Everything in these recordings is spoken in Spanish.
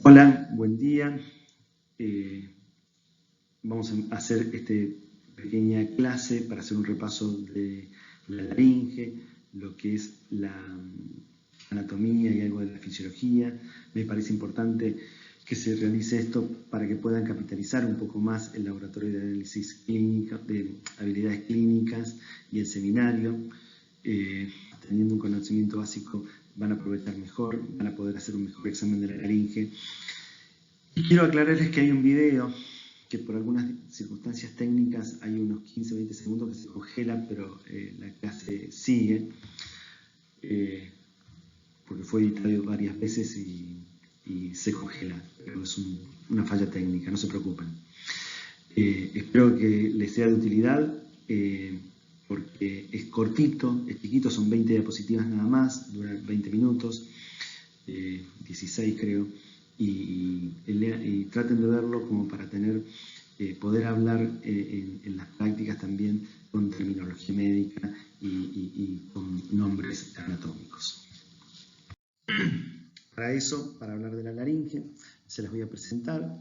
Hola, buen día. Vamos a hacer esta pequeña clase para hacer un repaso de la laringe, lo que es la anatomía y algo de la fisiología. Me parece importante que se realice esto para que puedan capitalizar un poco más el laboratorio de análisis clínico, de habilidades clínicas y el seminario. Teniendo un conocimiento básico van a aprovechar mejor, van a poder hacer un mejor examen de la laringe. Y quiero aclararles que hay un video que por algunas circunstancias técnicas hay unos 15-20 segundos que se congela, pero la clase sigue, porque fue editado varias veces y se congela, pero es una falla técnica, no se preocupen. Espero que les sea de utilidad, porque es cortito, es chiquito, son 20 diapositivas nada más, dura 20 minutos, 16 creo. Y traten de verlo como para poder hablar en las prácticas también con terminología médica y con nombres anatómicos. Para eso, para hablar de la laringe, se las voy a presentar.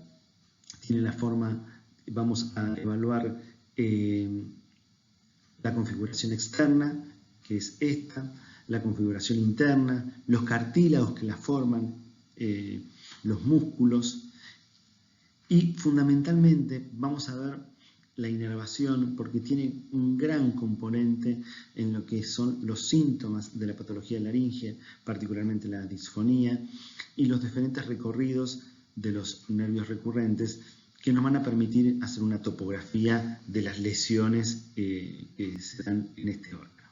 Tiene la forma, vamos a evaluar la configuración externa, que es esta, la configuración interna, los cartílagos que la forman, los músculos, y fundamentalmente vamos a ver la inervación porque tiene un gran componente en lo que son los síntomas de la patología laringe, particularmente la disfonía y los diferentes recorridos de los nervios recurrentes que nos van a permitir hacer una topografía de las lesiones que se dan en este órgano.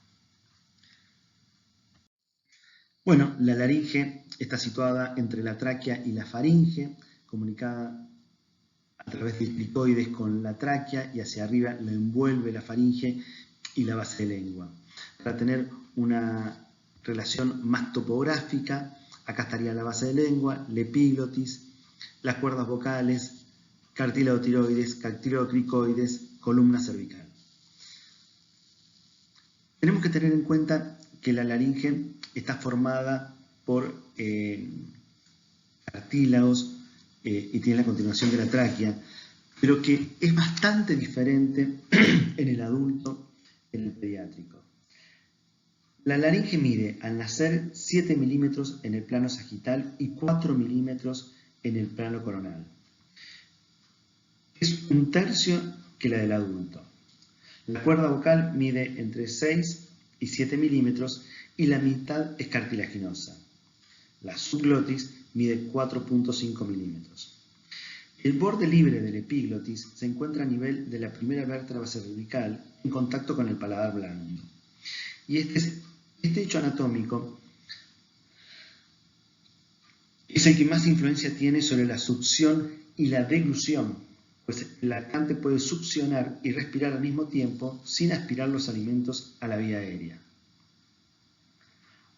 Bueno, la laringe está situada entre la tráquea y la faringe, comunicada a través del cricoides con la tráquea, y hacia arriba la envuelve la faringe y la base de lengua. Para tener una relación más topográfica, acá estaría la base de lengua, la epiglotis, las cuerdas vocales, cartílago tiroides, cartílago cricoides, columna cervical. Tenemos que tener en cuenta que la laringe está formada por cartílagos y tiene la continuación de la tráquea, pero que es bastante diferente en el adulto que en el pediátrico. La laringe mide al nacer 7 milímetros en el plano sagital y 4 milímetros en el plano coronal. Es un tercio que la del adulto. La cuerda vocal mide entre 6 y 7 milímetros y la mitad es cartilaginosa. La subglotis mide 4.5 milímetros. El borde libre del epiglotis se encuentra a nivel de la primera vértebra cervical en contacto con el paladar blando. Y este hecho anatómico es el que más influencia tiene sobre la succión y la deglución, pues el lactante puede succionar y respirar al mismo tiempo sin aspirar los alimentos a la vía aérea.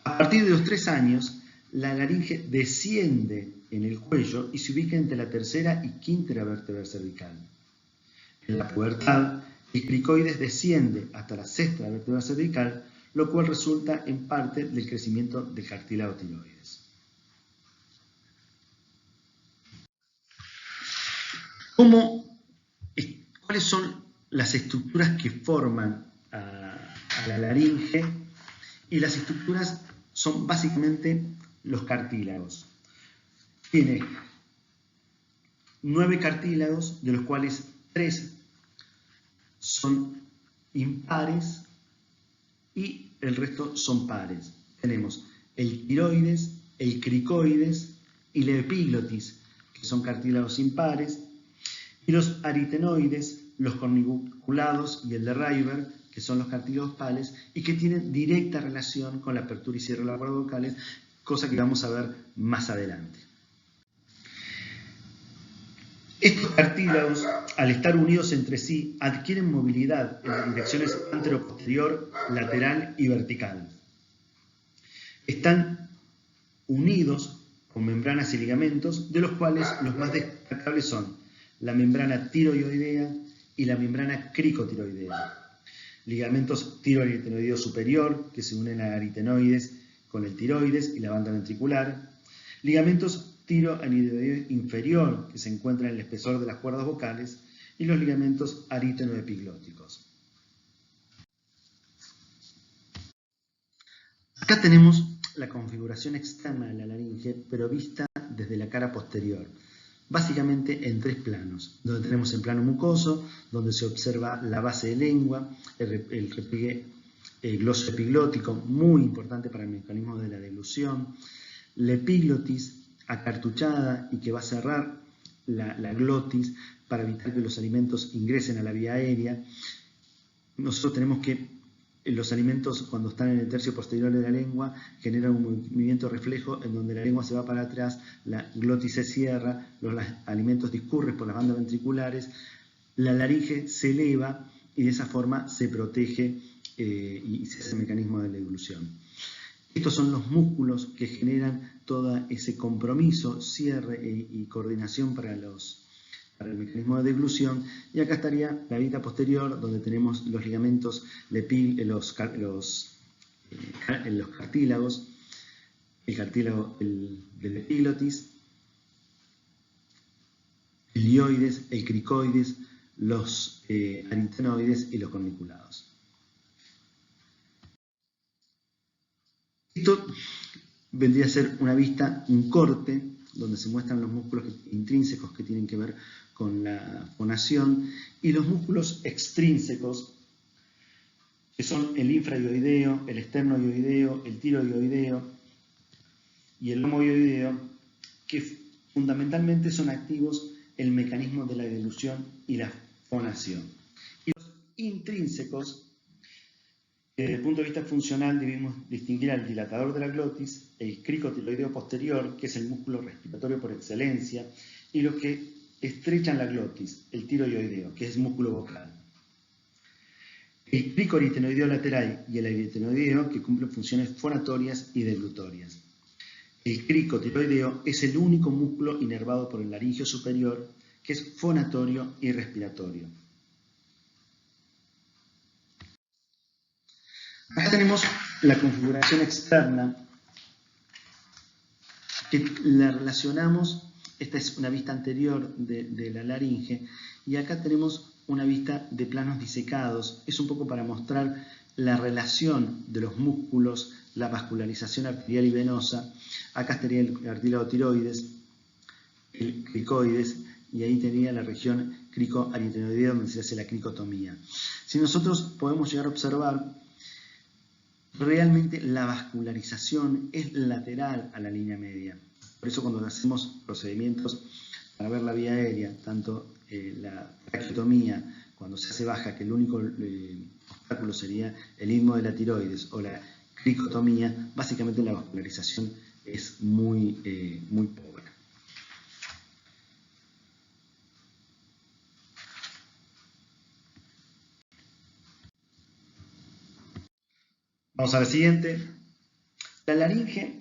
A partir de los 3 años, la laringe desciende en el cuello y se ubica entre la tercera y quinta vértebra cervical. En la pubertad, el cricoides desciende hasta la sexta vértebra cervical, lo cual resulta en parte del crecimiento del cartílago tiroides. ¿Cuáles son las estructuras que forman a la laringe? Y las estructuras son básicamente los cartílagos. Tiene 9 cartílagos, de los cuales 3 son impares y el resto son pares. Tenemos el tiroides, el cricoides y la epiglotis, que son cartílagos impares, y los aritenoides, los corniculados y el de Reiber, que son los cartílagos pares y que tienen directa relación con la apertura y cierre de las cuerdas vocales, cosa que vamos a ver más adelante. Estos cartílagos, al estar unidos entre sí, adquieren movilidad en las direcciones anteroposterior, lateral y vertical. Están unidos con membranas y ligamentos, de los cuales los más destacables son la membrana tiroidea y la membrana cricotiroidea. Ligamentos tiroaritenoideo superior, que se unen a aritenoides con el tiroides y la banda ventricular. Ligamentos tiro anidoideo inferior, que se encuentra en el espesor de las cuerdas vocales, y los ligamentos arítono-epiglóticos. Acá tenemos la configuración externa de la laringe, pero vista desde la cara posterior, básicamente en tres planos, donde tenemos el plano mucoso, donde se observa la base de lengua, el repliegue glosoepiglótico, muy importante para el mecanismo de la deglución, la epiglotis acartuchada y que va a cerrar la glotis para evitar que los alimentos ingresen a la vía aérea. Nosotros tenemos que los alimentos, cuando están en el tercio posterior de la lengua, generan un movimiento reflejo en donde la lengua se va para atrás, la glotis se cierra, los alimentos discurren por las bandas ventriculares, la laringe se eleva y de esa forma se protege y se hace el mecanismo de deglución. Estos son los músculos que generan todo ese compromiso, cierre y coordinación para el mecanismo de deglución. Y acá estaría la vista posterior, donde tenemos los ligamentos, los cartílagos, el cartílago del epiglotis, el ilioides, el cricoides, los aritenoides y los corniculados. Esto vendría a ser una vista, un corte, donde se muestran los músculos intrínsecos que tienen que ver con la fonación y los músculos extrínsecos, que son el infraioideo, el esternoioideo, el tiroioideo y el lomoioideo, que fundamentalmente son activos en el mecanismo de la deglución y la fonación. Y los intrínsecos, desde el punto de vista funcional, debemos distinguir al dilatador de la glotis, el cricotiloideo posterior, que es el músculo respiratorio por excelencia, y los que estrechan la glotis, el tiroioideo, que es el músculo vocal. El cricoaritenoideo lateral y el aritenoideo, que cumplen funciones fonatorias y deglutorias. El cricotiloideo es el único músculo inervado por el laringio superior, que es fonatorio y respiratorio. Acá tenemos la configuración externa, que la relacionamos, esta es una vista anterior de la laringe, y acá tenemos una vista de planos disecados. Es un poco para mostrar la relación de los músculos, la vascularización arterial y venosa. Acá estaría el cartílago tiroides, el cricoides, y ahí tenía la región cricoaritenoidea donde se hace la cricotomía. Si nosotros podemos llegar a observar, realmente la vascularización es lateral a la línea media. Por eso cuando hacemos procedimientos para ver la vía aérea, tanto la traqueotomía, cuando se hace baja, que el único obstáculo sería el istmo de la tiroides, o la cricotomía, básicamente la vascularización es muy pobre. Vamos a la siguiente. La laringe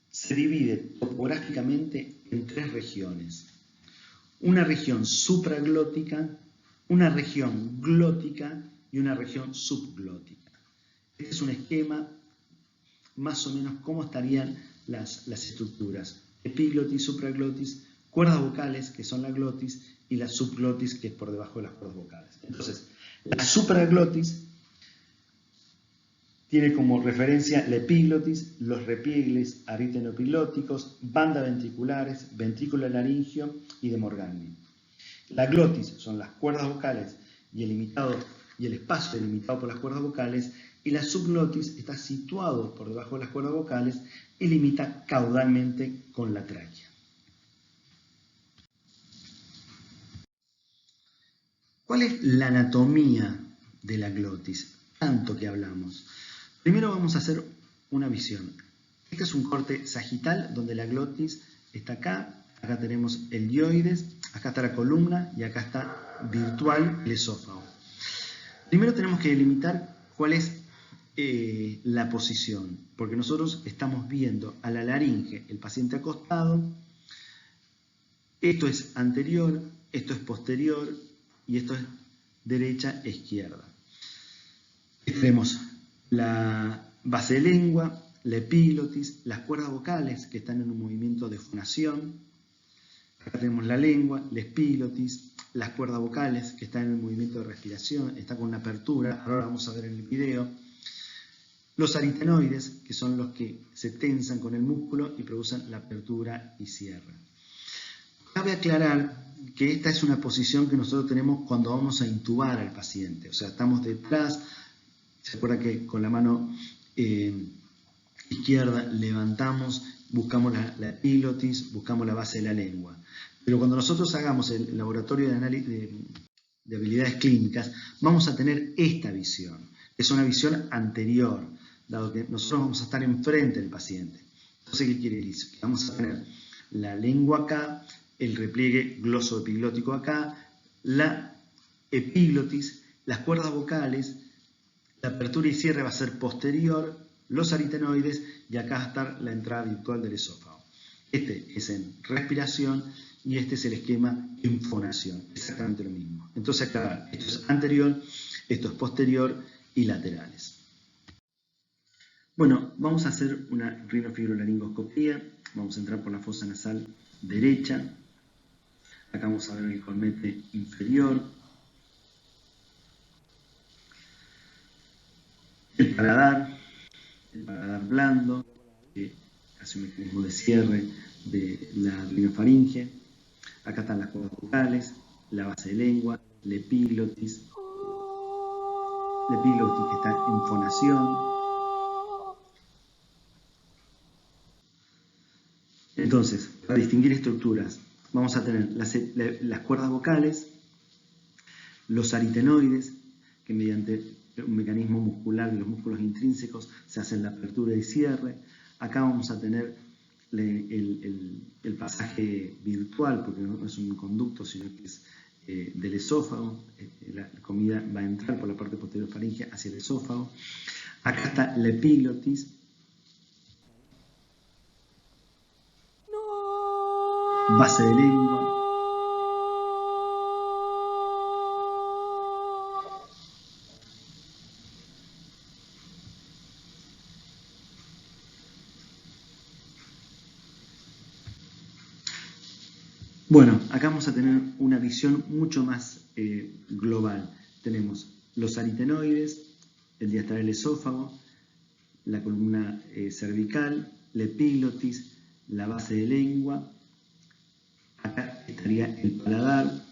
se divide topográficamente en tres regiones. Una región supraglótica, una región glótica y una región subglótica. Este es un esquema, más o menos, cómo estarían las estructuras. Epiglotis, supraglotis, cuerdas vocales, que son la glotis, y la subglotis, que es por debajo de las cuerdas vocales. Entonces, la supraglotis tiene como referencia la epiglotis, los repliegues aritenoepiglóticos, banda ventriculares, ventrículo laringio y de Morgagni. La glotis son las cuerdas vocales y el espacio delimitado por las cuerdas vocales, y la subglotis está situado por debajo de las cuerdas vocales y limita caudalmente con la tráquea. ¿Cuál es la anatomía de la glotis? Tanto que hablamos. Primero vamos a hacer una visión. Este es un corte sagital donde la glotis está acá. Acá tenemos el dioides, acá está la columna y acá está virtual el esófago. Primero tenemos que delimitar cuál es la posición, porque nosotros estamos viendo a la laringe, el paciente acostado. Esto es anterior, esto es posterior y esto es derecha e izquierda. Tenemos la base de lengua, la epiglotis, las cuerdas vocales que están en un movimiento de fonación. Acá tenemos la lengua, la epiglotis, las cuerdas vocales que están en el movimiento de respiración, está con una apertura, ahora vamos a ver en el video. Los aritenoides, que son los que se tensan con el músculo y producen la apertura y cierre. Cabe aclarar que esta es una posición que nosotros tenemos cuando vamos a intubar al paciente. O sea, estamos detrás, se acuerda que con la mano izquierda levantamos, buscamos la epiglotis, buscamos la base de la lengua. Pero cuando nosotros hagamos el laboratorio de análisis de habilidades clínicas, vamos a tener esta visión. Es una visión anterior, dado que nosotros vamos a estar enfrente del paciente. Entonces, ¿qué quiere decir? Que vamos a tener la lengua acá, el repliegue glosoepiglótico acá, la epiglotis, las cuerdas vocales, la apertura y cierre va a ser posterior, los aritenoides, y acá va a estar la entrada virtual del esófago. Este es en respiración y este es el esquema en fonación, exactamente lo mismo. Entonces acá, esto es anterior, esto es posterior y laterales. Bueno, vamos a hacer una rinofibrolaringoscopía. Vamos a entrar por la fosa nasal derecha. Acá vamos a ver el colmete inferior. El paladar blando, que hace un mecanismo de cierre de la rinofaringe. Acá están las cuerdas vocales, la base de lengua, la epiglotis que está en fonación. Entonces, para distinguir estructuras, vamos a tener las cuerdas vocales, los aritenoides, que mediante un mecanismo muscular de los músculos intrínsecos se hacen la apertura y cierre. Acá vamos a tener el pasaje virtual, porque no es un conducto, sino que es del esófago. La comida va a entrar por la parte posterior faríngea hacia el esófago. Acá está la epiglotis. Base de lengua. Bueno, acá vamos a tener una visión mucho más global. Tenemos los aritenoides, el diastral esófago, la columna cervical, la epiglotis, la base de lengua. Acá estaría el paladar.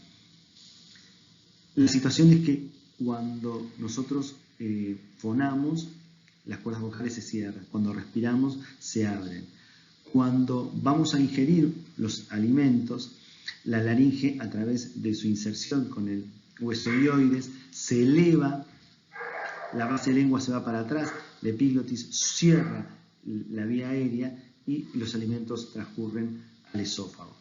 La situación es que cuando nosotros fonamos, las cuerdas vocales se cierran. Cuando respiramos, se abren. Cuando vamos a ingerir los alimentos, la laringe, a través de su inserción con el hueso hioides, se eleva, la base de lengua se va para atrás, la epiglotis cierra la vía aérea y los alimentos transcurren al esófago.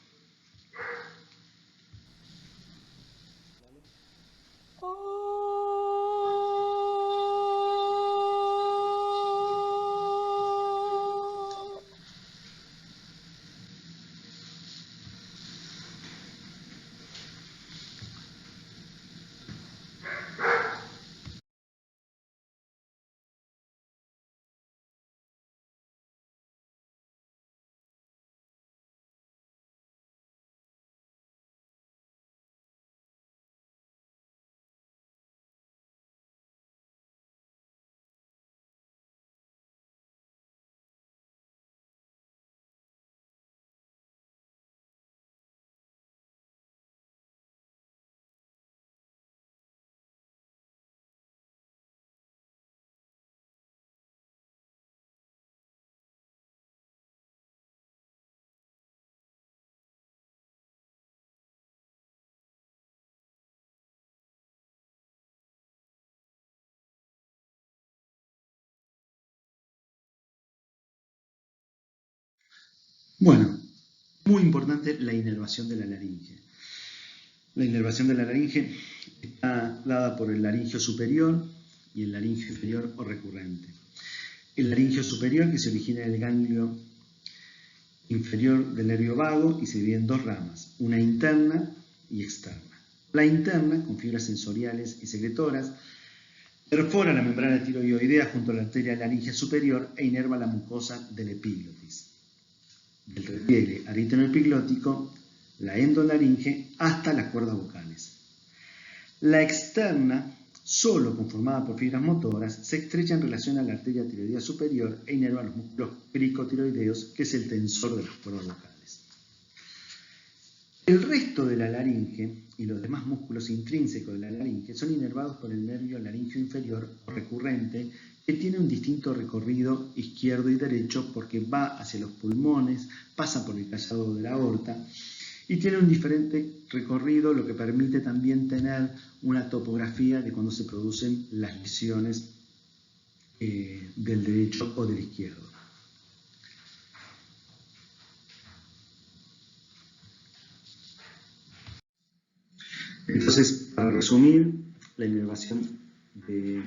Bueno, muy importante la inervación de la laringe. La inervación de la laringe está dada por el laringio superior y el laringio inferior o recurrente. El laringio superior, que se origina en el ganglio inferior del nervio vago y se divide en dos ramas, una interna y externa. La interna, con fibras sensoriales y secretoras, Perfora la membrana tiroidoidea junto a la arteria laringe superior e inerva la mucosa del epiglotis, del repliegue aritenoepiglótico, la endolaringe, hasta las cuerdas vocales. La externa, solo conformada por fibras motoras, se estrecha en relación a la arteria tiroidea superior e inerva los músculos cricotiroideos, que es el tensor de las cuerdas vocales. El resto de la laringe y los demás músculos intrínsecos de la laringe son inervados por el nervio laringio inferior o recurrente, que tiene un distinto recorrido izquierdo y derecho porque va hacia los pulmones, pasa por el callado de la aorta y tiene un diferente recorrido, lo que permite también tener una topografía de cuando se producen las lesiones del derecho o del izquierdo. Entonces, para resumir, la inervación de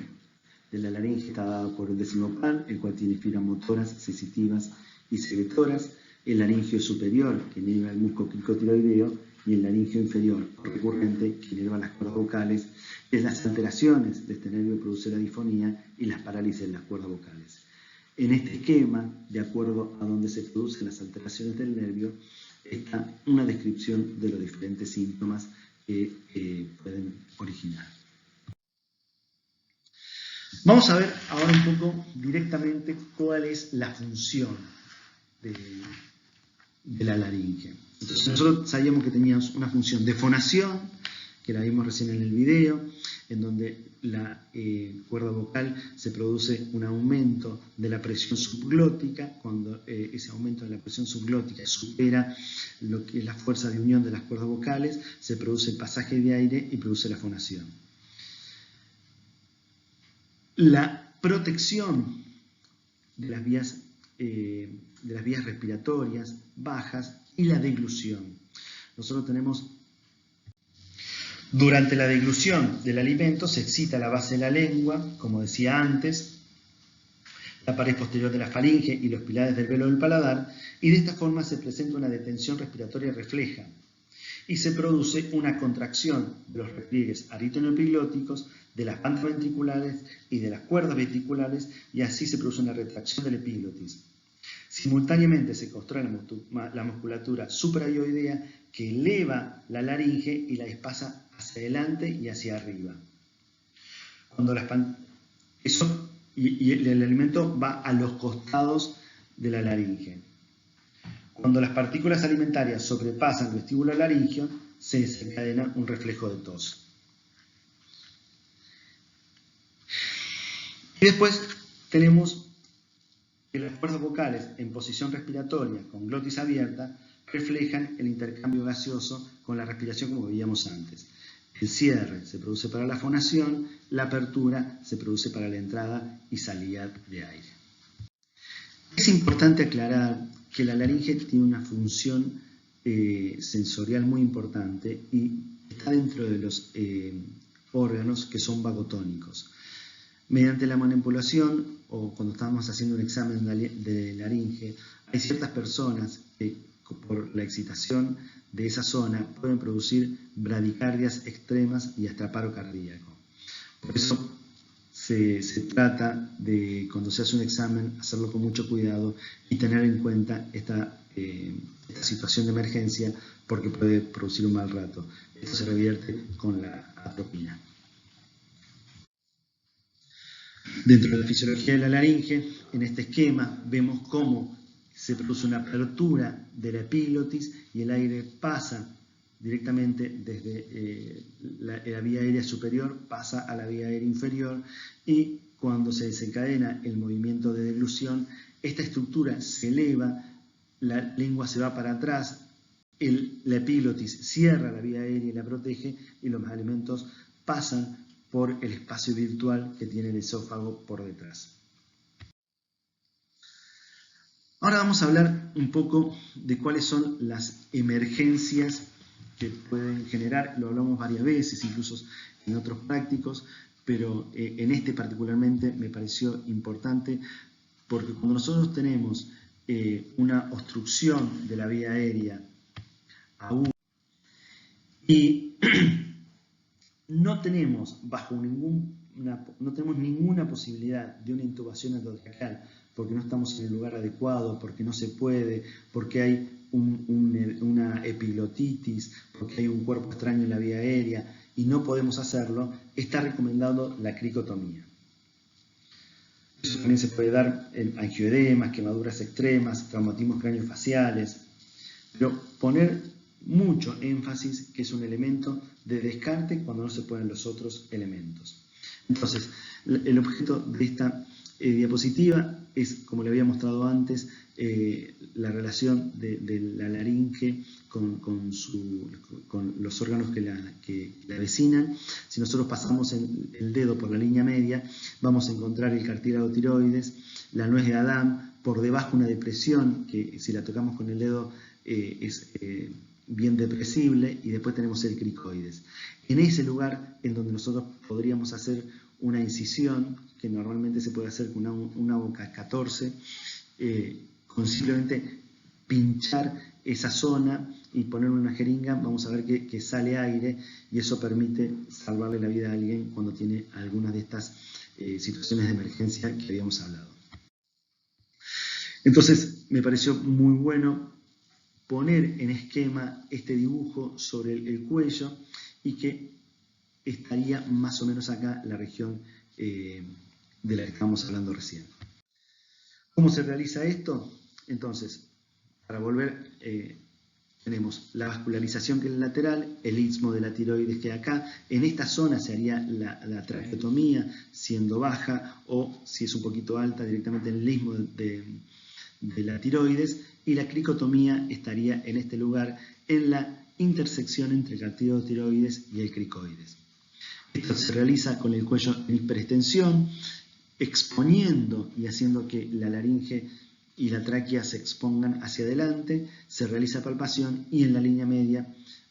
la laringe está dada por el décimo pan, el cual tiene fibras motoras, sensitivas y secretoras, el laringio superior, que inerva el músculo cricotiroideo, y el laringio inferior, recurrente, que inerva las cuerdas vocales. Es las alteraciones de este nervio produce la difonía y las parálisis de las cuerdas vocales. En este esquema, de acuerdo a donde se producen las alteraciones del nervio, está una descripción de los diferentes síntomas que pueden originar. Vamos a ver ahora un poco directamente cuál es la función de la laringe. Entonces nosotros sabíamos que teníamos una función de fonación, que la vimos recién en el video, en donde la cuerda vocal se produce un aumento de la presión subglótica. Cuando ese aumento de la presión subglótica supera lo que es la fuerza de unión de las cuerdas vocales, se produce el pasaje de aire y produce la fonación. La protección de las vías respiratorias bajas y la deglución. Nosotros tenemos, durante la deglución del alimento se excita la base de la lengua, como decía antes, la pared posterior de la faringe y los pilares del velo del paladar, y de esta forma se presenta una detención respiratoria refleja y se produce una contracción de los repliegues aritenoepiglóticos, de las bandas ventriculares y de las cuerdas ventriculares, y así se produce una retracción del epiglotis. Simultáneamente se contrae la musculatura supraioidea, que eleva la laringe y la desplaza hacia adelante y hacia arriba. Cuando el alimento va a los costados de la laringe. Cuando las partículas alimentarias sobrepasan el vestíbulo laringio, se desencadena un reflejo de tos. Y después tenemos que las cuerdas vocales en posición respiratoria con glotis abierta reflejan el intercambio gaseoso con la respiración, como veíamos antes. El cierre se produce para la fonación, la apertura se produce para la entrada y salida de aire. Es importante aclarar que la laringe tiene una función sensorial muy importante y está dentro de los órganos que son vagotónicos. Mediante la manipulación o cuando estamos haciendo un examen de laringe, hay ciertas personas que por la excitación de esa zona pueden producir bradicardias extremas y hasta paro cardíaco. Por eso se trata de, cuando se hace un examen, hacerlo con mucho cuidado y tener en cuenta esta situación de emergencia, porque puede producir un mal rato. Esto se revierte con la atropina. Dentro de la fisiología de la laringe, en este esquema, vemos cómo se produce una apertura de la epiglotis y el aire pasa directamente desde la vía aérea superior, pasa a la vía aérea inferior, y cuando se desencadena el movimiento de deglución, esta estructura se eleva, la lengua se va para atrás, la epiglotis cierra la vía aérea y la protege, y los alimentos pasan por el espacio virtual que tiene el esófago por detrás. Ahora vamos a hablar un poco de cuáles son las emergencias que pueden generar. Lo hablamos varias veces, incluso en otros prácticos, pero en este particularmente me pareció importante porque cuando nosotros tenemos una obstrucción de la vía aérea aguda y no tenemos bajo ningún no tenemos ninguna posibilidad de una intubación endotraqueal porque no estamos en el lugar adecuado, porque no se puede, porque hay una epiglotitis, porque hay un cuerpo extraño en la vía aérea y no podemos hacerlo, está recomendado la cricotomía. Eso también se puede dar en angioedemas, quemaduras extremas, traumatismos craneofaciales, pero poner mucho énfasis que es un elemento de descarte cuando no se ponen los otros elementos. Entonces, el objeto de esta diapositiva es, como le había mostrado antes, la relación de la laringe con los órganos que la vecinan. Si nosotros pasamos el dedo por la línea media, vamos a encontrar el cartílago tiroides, la nuez de Adán, por debajo una depresión, que si la tocamos con el dedo es bien depresible, y después tenemos el cricoides. En ese lugar en donde nosotros podríamos hacer una incisión, que normalmente se puede hacer con una boca 14, con simplemente pinchar esa zona y poner una jeringa, vamos a ver que sale aire, y eso permite salvarle la vida a alguien cuando tiene alguna de estas situaciones de emergencia que habíamos hablado. Entonces, me pareció muy bueno poner en esquema este dibujo sobre el cuello, y que estaría más o menos acá la región de la que estábamos hablando recién. ¿Cómo se realiza esto? Entonces, para volver, tenemos la vascularización, que es la lateral, el istmo de la tiroides, que acá. En esta zona se haría la traqueotomía, siendo baja, o si es un poquito alta, directamente en el istmo de la tiroides, y la cricotomía estaría en este lugar, en la intersección entre el cartílago tiroides y el cricoides. Esto se realiza con el cuello en hiperextensión, exponiendo y haciendo que la laringe y la tráquea se expongan hacia adelante. Se realiza palpación, y en la línea media,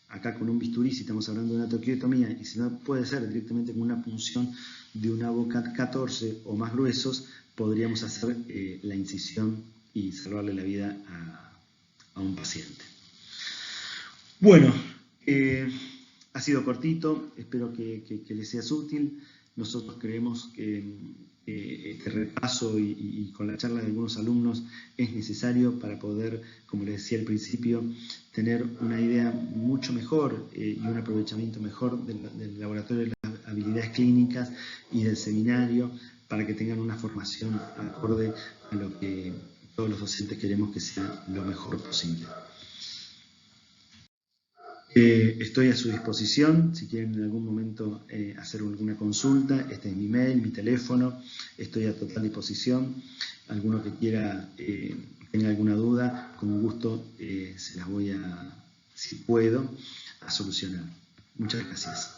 acá con un bisturí, si estamos hablando de una toquiotomía, y si no puede ser directamente con una punción de una boca 14 o más gruesos, podríamos hacer la incisión y salvarle la vida a un paciente. Bueno, ha sido cortito, espero que les sea útil. Nosotros creemos que este repaso y con la charla de algunos alumnos es necesario para poder, como les decía al principio, tener una idea mucho mejor y un aprovechamiento mejor del laboratorio de las habilidades clínicas y del seminario, para que tengan una formación acorde a lo que todos los docentes queremos que sea lo mejor posible. Estoy a su disposición si quieren en algún momento hacer alguna consulta. Este es mi mail, mi teléfono, estoy a total disposición. Alguno que quiera, tenga alguna duda, con gusto se las voy a, si puedo, a solucionar. Muchas gracias.